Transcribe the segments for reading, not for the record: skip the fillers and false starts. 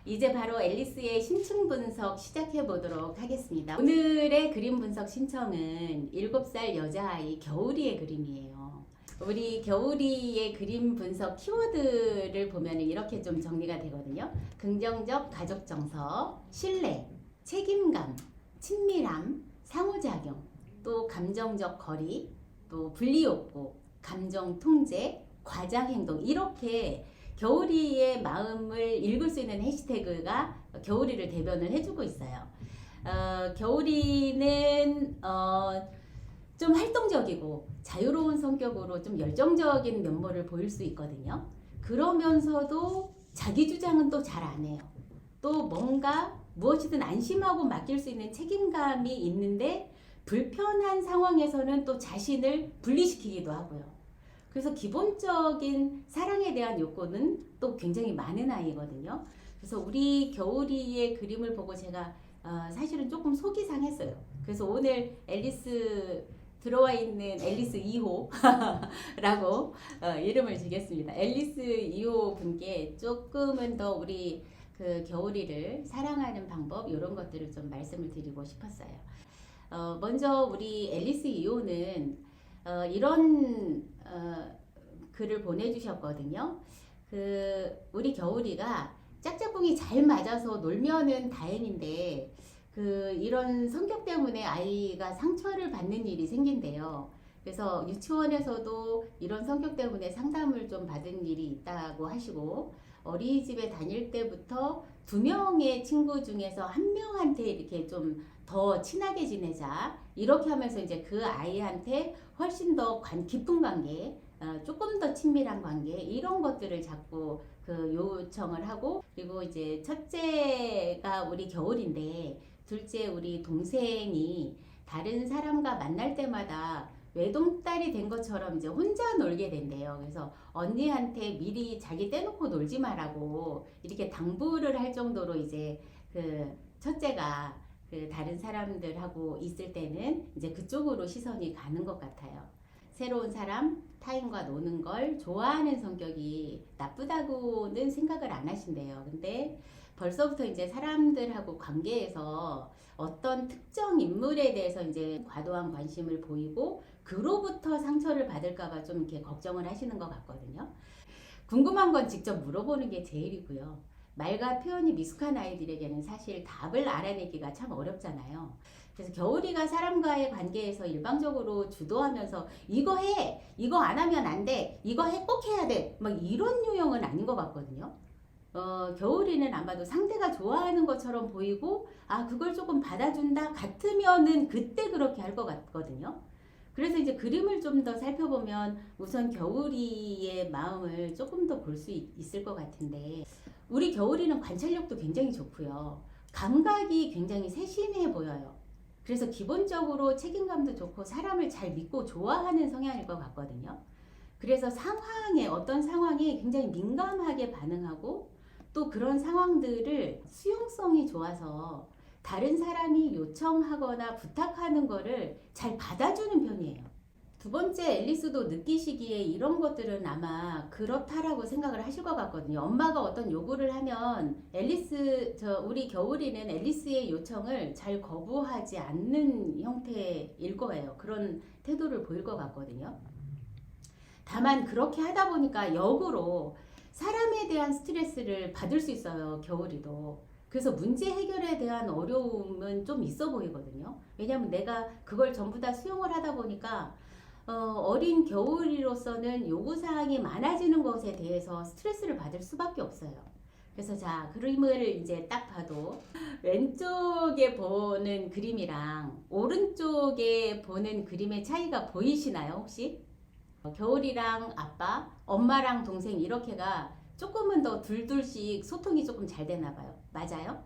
이제 바로 앨리스의 심층 분석 시작해 보도록 하겠습니다. 오늘의 그림 분석 신청은 7살 여자아이 겨울이의 그림이에요. 우리 겨울이의 그림 분석 키워드를 보면 이렇게 좀 정리가 되거든요. 긍정적 가족 정서, 신뢰, 책임감, 친밀함, 상호작용, 또 감정적 거리, 또 분리욕구, 감정 통제, 과장 행동, 이렇게 겨울이의 마음을 읽을 수 있는 해시태그가 겨울이를 대변을 해주고 있어요. 겨울이는 좀 활동적이고 자유로운 성격으로 좀 열정적인 면모를 보일 수 있거든요. 그러면서도 자기 주장은 또 잘 안 해요. 또 뭔가 무엇이든 안심하고 맡길 수 있는 책임감이 있는데 불편한 상황에서는 또 자신을 분리시키기도 하고요. 그래서 기본적인 사랑에 대한 욕구는 또 굉장히 많은 아이거든요. 그래서 우리 겨울이의 그림을 보고 제가 사실은 조금 속이 상했어요. 그래서 오늘 앨리스 들어와 있는 앨리스 2호라고 이름을 지겠습니다. 앨리스 2호 분께 조금은 더 우리 그 겨울이를 사랑하는 방법 이런 것들을 좀 말씀을 드리고 싶었어요. 먼저 우리 앨리스 2호는 이런 글을 보내주셨거든요. 우리 겨울이가 짝짝꿍이 잘 맞아서 놀면은 다행인데 이런 성격 때문에 아이가 상처를 받는 일이 생긴대요. 그래서 유치원에서도 이런 성격 때문에 상담을 좀 받은 일이 있다고 하시고, 어린이집에 다닐 때부터 2명의 친구 중에서 1명한테 이렇게 좀 더 친하게 지내자, 이렇게 하면서 이제 그 아이한테 훨씬 더 깊은 관계, 조금 더 친밀한 관계, 이런 것들을 자꾸 요청을 하고, 그리고 이제 첫째가 우리 겨울인데 둘째 우리 동생이 다른 사람과 만날 때마다 외동딸이 된 것처럼 이제 혼자 놀게 된대요. 그래서 언니한테 미리 자기 떼놓고 놀지 말라고 이렇게 당부를 할 정도로 이제 첫째가 다른 사람들하고 있을 때는 이제 그쪽으로 시선이 가는 것 같아요. 새로운 사람, 타인과 노는 걸 좋아하는 성격이 나쁘다고는 생각을 안 하신대요. 근데 벌써부터 이제 사람들하고 관계에서 어떤 특정 인물에 대해서 이제 과도한 관심을 보이고 그로부터 상처를 받을까봐 좀 이렇게 걱정을 하시는 것 같거든요. 궁금한 건 직접 물어보는 게 제일이고요. 말과 표현이 미숙한 아이들에게는 사실 답을 알아내기가 참 어렵잖아요. 그래서 겨울이가 사람과의 관계에서 일방적으로 주도하면서 이거 해! 이거 안 하면 안 돼! 이거 해! 꼭 해야 돼! 막 이런 유형은 아닌 것 같거든요. 겨울이는 아마도 상대가 좋아하는 것처럼 보이고, 그걸 조금 받아준다 같으면은 그때 그렇게 할 것 같거든요. 그래서 이제 그림을 좀 더 살펴보면 우선 겨울이의 마음을 조금 더 볼 수 있을 것 같은데, 우리 겨울이는 관찰력도 굉장히 좋고요. 감각이 굉장히 세심해 보여요. 그래서 기본적으로 책임감도 좋고 사람을 잘 믿고 좋아하는 성향일 것 같거든요. 그래서 어떤 상황에 굉장히 민감하게 반응하고, 또 그런 상황들을 수용성이 좋아서 다른 사람이 요청하거나 부탁하는 거를 잘 받아주는 편이에요. 두 번째, 앨리스도 느끼시기에 이런 것들은 아마 그렇다라고 생각을 하실 것 같거든요. 엄마가 어떤 요구를 하면 우리 겨울이는 앨리스의 요청을 잘 거부하지 않는 형태일 거예요. 그런 태도를 보일 것 같거든요. 다만 그렇게 하다 보니까 역으로 사람에 대한 스트레스를 받을 수 있어요, 겨울이도. 그래서 문제 해결에 대한 어려움은 좀 있어 보이거든요. 왜냐하면 내가 그걸 전부 다 수용을 하다 보니까 어린 겨울이로서는 요구사항이 많아지는 것에 대해서 스트레스를 받을 수밖에 없어요. 그래서 자, 그림을 이제 딱 봐도 왼쪽에 보는 그림이랑 오른쪽에 보는 그림의 차이가 보이시나요, 혹시? 겨울이랑 아빠, 엄마랑 동생 이렇게가 조금은 더 둘둘씩 소통이 조금 잘 되나 봐요. 맞아요?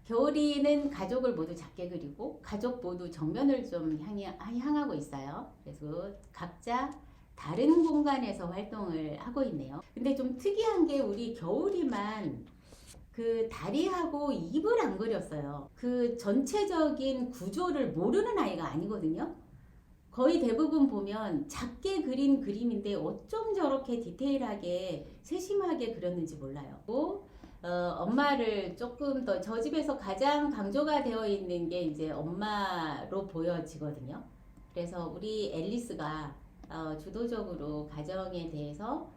겨울이는 가족을 모두 작게 그리고 가족 모두 정면을 좀 향하고 있어요. 그래서 각자 다른 공간에서 활동을 하고 있네요. 근데 좀 특이한 게 우리 겨울이만 다리하고 입을 안 그렸어요. 전체적인 구조를 모르는 아이가 아니거든요. 거의 대부분 보면 작게 그린 그림인데 어쩜 저렇게 디테일하게 세심하게 그렸는지 몰라요. 엄마를 조금 더 저 집에서 가장 강조가 되어 있는 게 이제 엄마로 보여지거든요. 그래서 우리 앨리스가 주도적으로 가정에 대해서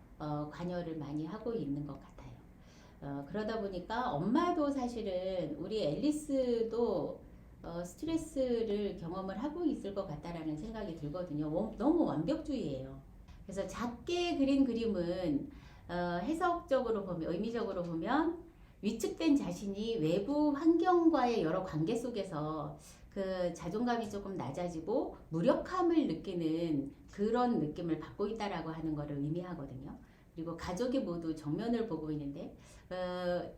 관여를 많이 하고 있는 것 같아요. 그러다 보니까 엄마도 사실은 우리 앨리스도 스트레스를 경험을 하고 있을 것 같다라는 생각이 들거든요. 너무 완벽주의예요. 그래서 작게 그린 그림은 해석적으로 보면, 의미적으로 보면 위축된 자신이 외부 환경과의 여러 관계 속에서 그 자존감이 조금 낮아지고 무력함을 느끼는 그런 느낌을 받고 있다라고 하는 것을 의미하거든요. 그리고 가족이 모두 정면을 보고 있는데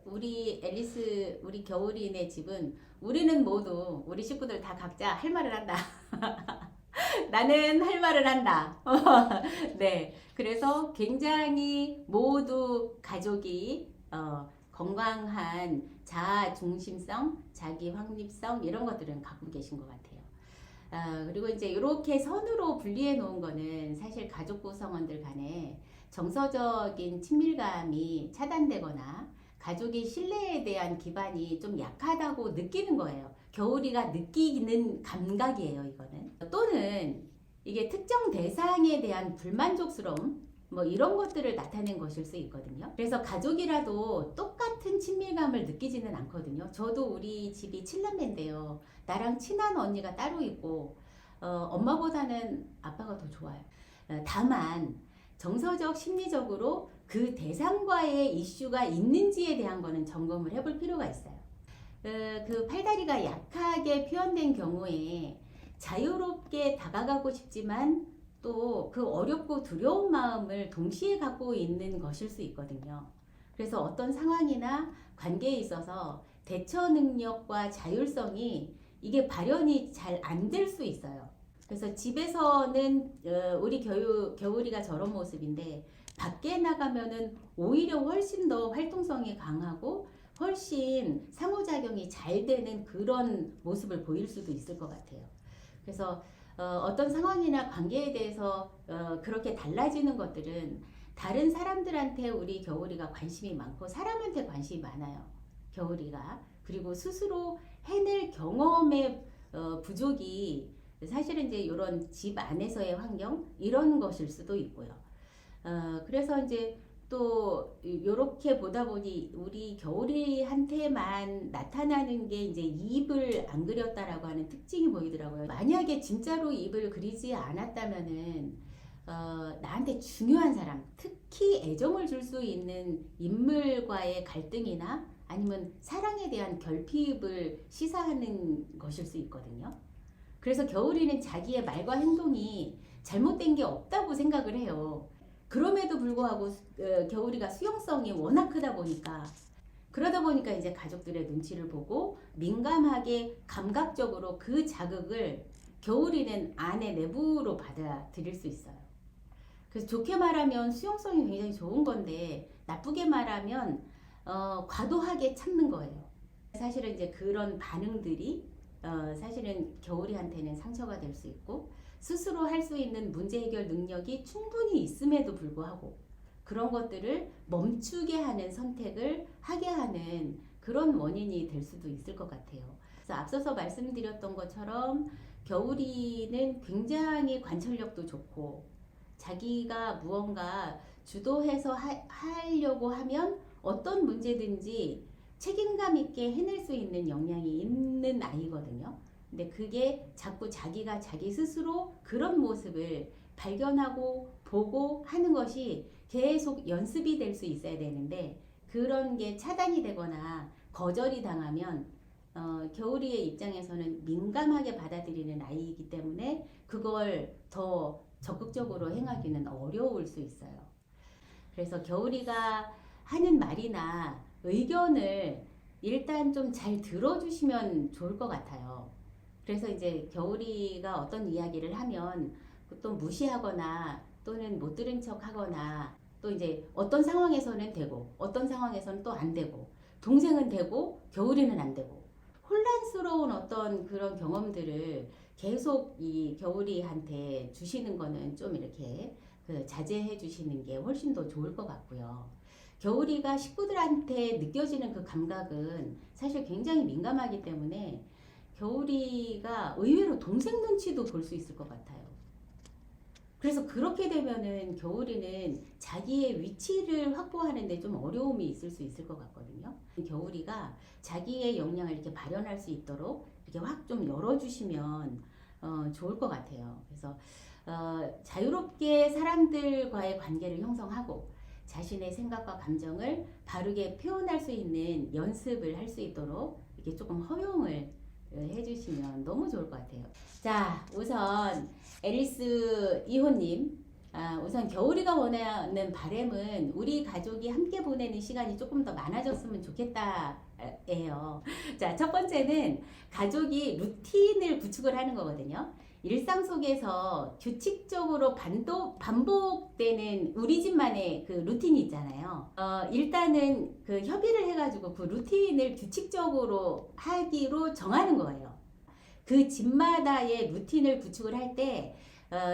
우리 앨리스, 우리 겨울이네 집은 우리는 모두 우리 식구들 다 각자 할 말을 한다. 나는 할 말을 한다. 네, 그래서 굉장히 모두 가족이 건강한 자아 중심성, 자기 확립성 이런 것들은 갖고 계신 것 같아요. 그리고 이제 이렇게 선으로 분리해 놓은 거는 사실 가족 구성원들 간에 정서적인 친밀감이 차단되거나 가족의 신뢰에 대한 기반이 좀 약하다고 느끼는 거예요. 겨울이가 느끼는 감각이에요, 이거는. 또는 이게 특정 대상에 대한 불만족스러움, 뭐 이런 것들을 나타낸 것일 수 있거든요. 그래서 가족이라도 똑같은 친밀감을 느끼지는 않거든요. 저도 우리 집이 7남매인데요. 나랑 친한 언니가 따로 있고 엄마보다는 아빠가 더 좋아요. 다만 정서적, 심리적으로 그 대상과의 이슈가 있는지에 대한 거는 점검을 해볼 필요가 있어요. 그 팔다리가 약하게 표현된 경우에 자유롭게 다가가고 싶지만 또 그 어렵고 두려운 마음을 동시에 갖고 있는 것일 수 있거든요. 그래서 어떤 상황이나 관계에 있어서 대처 능력과 자율성이 이게 발현이 잘 안 될 수 있어요. 그래서 집에서는 우리 겨울이가 저런 모습인데 밖에 나가면은 오히려 훨씬 더 활동성이 강하고 훨씬 상호작용이 잘 되는 그런 모습을 보일 수도 있을 것 같아요. 그래서 어떤 상황이나 관계에 대해서 그렇게 달라지는 것들은 다른 사람들한테 우리 겨울이가 관심이 많고 사람한테 관심이 많아요. 겨울이가. 그리고 스스로 해낼 경험의 부족이 사실은 이제 이런 집 안에서의 환경 이런 것일 수도 있고요. 그래서 이제 또 이렇게 보다 보니 우리 겨울이한테만 나타나는 게 이제 입을 안 그렸다라고 하는 특징이 보이더라고요. 만약에 진짜로 입을 그리지 않았다면은 나한테 중요한 사람, 특히 애정을 줄 수 있는 인물과의 갈등이나 아니면 사랑에 대한 결핍을 시사하는 것일 수 있거든요. 그래서 겨울이는 자기의 말과 행동이 잘못된 게 없다고 생각을 해요. 그럼에도 불구하고 겨울이가 수용성이 워낙 크다 보니까 그러다 보니까 이제 가족들의 눈치를 보고 민감하게 감각적으로 그 자극을 겨울이는 안에 내부로 받아들일 수 있어요. 그래서 좋게 말하면 수용성이 굉장히 좋은 건데 나쁘게 말하면 과도하게 참는 거예요. 사실은 이제 그런 반응들이 사실은 겨울이한테는 상처가 될 수 있고 스스로 할 수 있는 문제 해결 능력이 충분히 있음에도 불구하고 그런 것들을 멈추게 하는 선택을 하게 하는 그런 원인이 될 수도 있을 것 같아요. 그래서 앞서서 말씀드렸던 것처럼 겨울이는 굉장히 관찰력도 좋고 자기가 무언가 주도해서 하려고 하면 어떤 문제든지 책임감 있게 해낼 수 있는 역량이 있는 아이거든요. 근데 그게 자꾸 자기가 자기 스스로 그런 모습을 발견하고 보고 하는 것이 계속 연습이 될 수 있어야 되는데 그런 게 차단이 되거나 거절이 당하면 겨울이의 입장에서는 민감하게 받아들이는 아이이기 때문에 그걸 더 적극적으로 행하기는 어려울 수 있어요. 그래서 겨울이가 하는 말이나 의견을 일단 좀 잘 들어주시면 좋을 것 같아요. 그래서 이제 겨울이가 어떤 이야기를 하면 또 무시하거나 또는 못 들은 척 하거나 또 이제 어떤 상황에서는 되고 어떤 상황에서는 또 안 되고 동생은 되고 겨울이는 안 되고 혼란스러운 어떤 그런 경험들을 계속 이 겨울이한테 주시는 거는 좀 이렇게 자제해 주시는 게 훨씬 더 좋을 것 같고요. 겨울이가 식구들한테 느껴지는 그 감각은 사실 굉장히 민감하기 때문에 겨울이가 의외로 동생 눈치도 볼 수 있을 것 같아요. 그래서 그렇게 되면은 겨울이는 자기의 위치를 확보하는데 좀 어려움이 있을 수 있을 것 같거든요. 겨울이가 자기의 역량을 이렇게 발현할 수 있도록 이렇게 확 좀 열어주시면 좋을 것 같아요. 그래서 자유롭게 사람들과의 관계를 형성하고 자신의 생각과 감정을 바르게 표현할 수 있는 연습을 할 수 있도록 이렇게 조금 허용을 해주시면 너무 좋을 것 같아요. 자, 우선 앨리스 2호님, 우선 겨울이가 원하는 바람은 우리 가족이 함께 보내는 시간이 조금 더 많아졌으면 좋겠다 예요. 자, 첫 번째는 가족이 루틴을 구축을 하는 거거든요. 일상 속에서 규칙적으로 반복되는 우리 집만의 그 루틴이 있잖아요. 일단은 그 협의를 해가지고 그 루틴을 규칙적으로 하기로 정하는 거예요. 그 집마다의 루틴을 구축을 할 때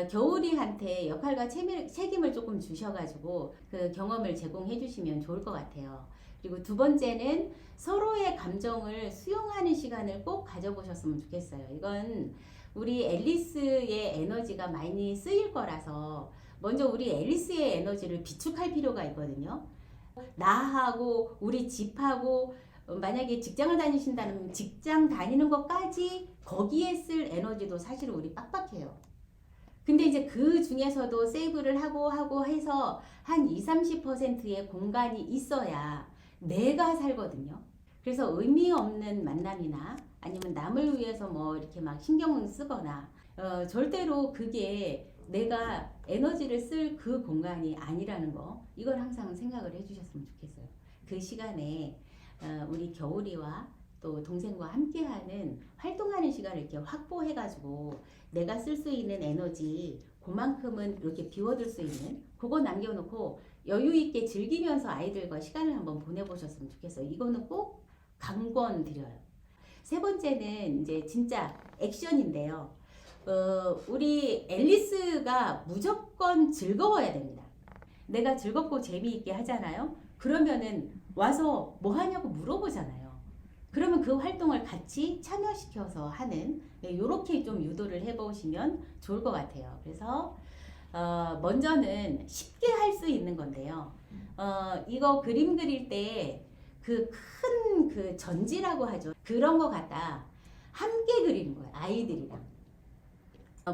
겨울이한테 역할과 책임을 조금 주셔가지고 그 경험을 제공해 주시면 좋을 것 같아요. 그리고 두 번째는 서로의 감정을 수용하는 시간을 꼭 가져보셨으면 좋겠어요. 이건 우리 앨리스의 에너지가 많이 쓰일 거라서 먼저 우리 앨리스의 에너지를 비축할 필요가 있거든요. 나하고 우리 집하고 만약에 직장을 다니신다면 직장 다니는 것까지 거기에 쓸 에너지도 사실 우리 빡빡해요. 근데 이제 그 중에서도 세이브를 하고 해서 한 20-30%의 공간이 있어야 내가 살거든요. 그래서 의미 없는 만남이나 아니면 남을 위해서 뭐 이렇게 막 신경을 쓰거나 절대로 그게 내가 에너지를 쓸 그 공간이 아니라는 거, 이걸 항상 생각을 해주셨으면 좋겠어요. 그 시간에 우리 겨울이와 또 동생과 함께하는 활동하는 시간을 이렇게 확보해가지고 내가 쓸 수 있는 에너지 그만큼은 이렇게 비워둘 수 있는 그거 남겨놓고 여유 있게 즐기면서 아이들과 시간을 한번 보내보셨으면 좋겠어요. 이거는 꼭 강권드려요. 세 번째는 이제 진짜 액션인데요. 우리 앨리스가 무조건 즐거워야 됩니다. 내가 즐겁고 재미있게 하잖아요. 그러면은 와서 뭐 하냐고 물어보잖아요. 그러면 그 활동을 같이 참여시켜서 하는, 이렇게 좀 유도를 해보시면 좋을 것 같아요. 그래서 먼저는 쉽게 할 수 있는 건데요. 이거 그림 그릴 때 그 큰 그 전지라고 하죠. 그런 거 갖다 함께 그리는 거예요. 아이들이랑.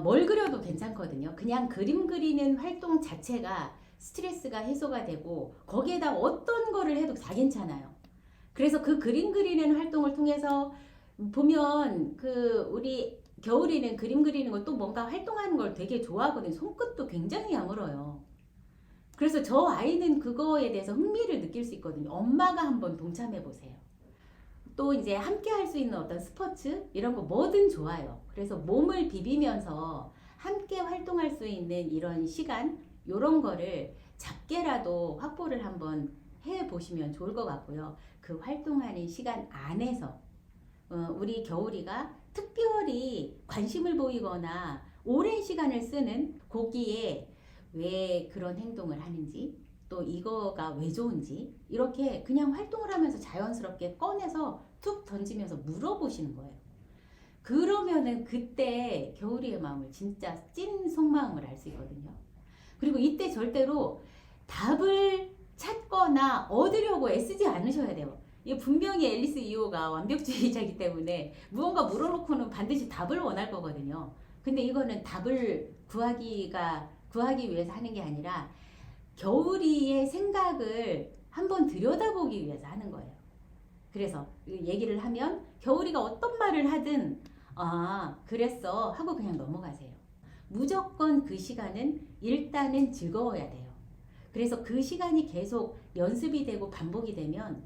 뭘 그려도 괜찮거든요. 그냥 그림 그리는 활동 자체가 스트레스가 해소가 되고 거기에다 어떤 거를 해도 다 괜찮아요. 그래서 그 그림 그리는 활동을 통해서 보면 그 우리 겨울이는 그림 그리는 걸 또 뭔가 활동하는 걸 되게 좋아하거든요. 손끝도 굉장히 야물어요. 그래서 저 아이는 그거에 대해서 흥미를 느낄 수 있거든요. 엄마가 한번 동참해 보세요. 또 이제 함께 할 수 있는 어떤 스포츠 이런 거 뭐든 좋아요. 그래서 몸을 비비면서 함께 활동할 수 있는 이런 시간, 이런 거를 작게라도 확보를 한번 해 보시면 좋을 것 같고요. 그 활동하는 시간 안에서 우리 겨울이가 특별히 관심을 보이거나 오랜 시간을 쓰는 거기에 왜 그런 행동을 하는지, 또 이거가 왜 좋은지, 이렇게 그냥 활동을 하면서 자연스럽게 꺼내서 툭 던지면서 물어보시는 거예요. 그러면은 그때 겨울이의 마음을 진짜 찐 속마음을 알 수 있거든요. 그리고 이때 절대로 답을 찾거나 얻으려고 애쓰지 않으셔야 돼요. 이게 분명히 앨리스 2호가 완벽주의자이기 때문에 무언가 물어놓고는 반드시 답을 원할 거거든요. 근데 이거는 답을 구하기 위해서 하는 게 아니라 겨울이의 생각을 한번 들여다보기 위해서 하는 거예요. 그래서 얘기를 하면 겨울이가 어떤 말을 하든 그랬어 하고 그냥 넘어가세요. 무조건 그 시간은 일단은 즐거워야 돼요. 그래서 그 시간이 계속 연습이 되고 반복이 되면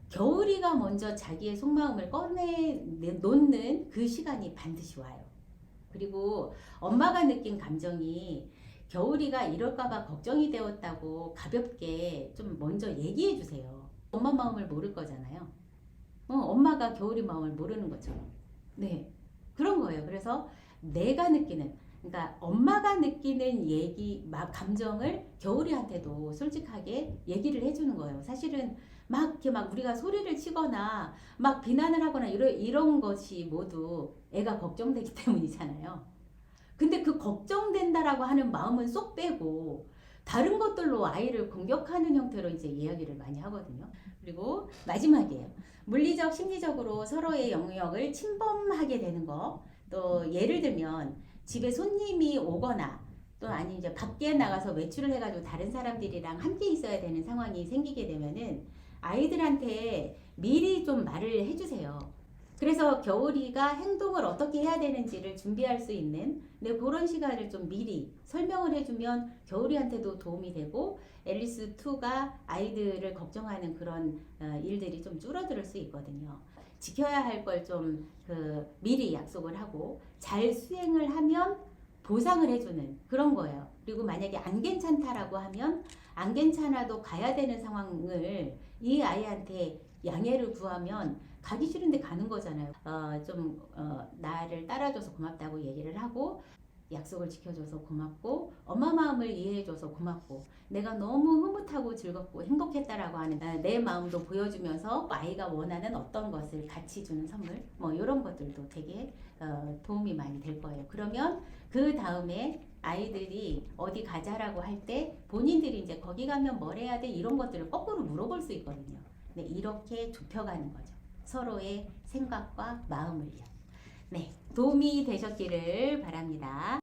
겨울이가 먼저 자기의 속마음을 꺼내놓는 그 시간이 반드시 와요. 그리고 엄마가 느낀 감정이 겨울이가 이럴까봐 걱정이 되었다고 가볍게 좀 먼저 얘기해 주세요. 엄마 마음을 모를 거잖아요. 엄마가 겨울이 마음을 모르는 것처럼. 네. 그런 거예요. 그래서 내가 느끼는, 그러니까 엄마가 느끼는 얘기, 막 감정을 겨울이한테도 솔직하게 얘기를 해주는 거예요. 사실은 막 이렇게 막 우리가 소리를 치거나 막 비난을 하거나 이런 것이 모두 애가 걱정되기 때문이잖아요. 근데 그 걱정된다라고 하는 마음은 쏙 빼고 다른 것들로 아이를 공격하는 형태로 이제 이야기를 많이 하거든요. 그리고 마지막이에요. 물리적, 심리적으로 서로의 영역을 침범하게 되는 거. 또 예를 들면 집에 손님이 오거나 또 아니면 이제 밖에 나가서 외출을 해가지고 다른 사람들이랑 함께 있어야 되는 상황이 생기게 되면은 아이들한테 미리 좀 말을 해주세요. 그래서 겨울이가 행동을 어떻게 해야 되는지를 준비할 수 있는 그런 시간을 좀 미리 설명을 해주면 겨울이한테도 도움이 되고 앨리스 2가 아이들을 걱정하는 그런 일들이 좀 줄어들 수 있거든요. 지켜야 할 걸 좀 미리 약속을 하고 잘 수행을 하면 보상을 해주는 그런 거예요. 그리고 만약에 안 괜찮다라고 하면 안 괜찮아도 가야 되는 상황을 이 아이한테 양해를 구하면 가기 싫은데 가는 거잖아요. 나를 따라줘서 고맙다고 얘기를 하고 약속을 지켜줘서 고맙고 엄마 마음을 이해해줘서 고맙고 내가 너무 흐뭇하고 즐겁고 행복했다라고 하는 내 마음도 보여주면서 아이가 원하는 어떤 것을 같이 주는 선물 뭐 이런 것들도 되게 도움이 많이 될 거예요. 그러면 그 다음에 아이들이 어디 가자라고 할 때 본인들이 이제 거기 가면 뭘 해야 돼 이런 것들을 거꾸로 물어볼 수 있거든요. 네, 이렇게 좁혀가는 거죠. 서로의 생각과 마음을요. 네, 도움이 되셨기를 바랍니다.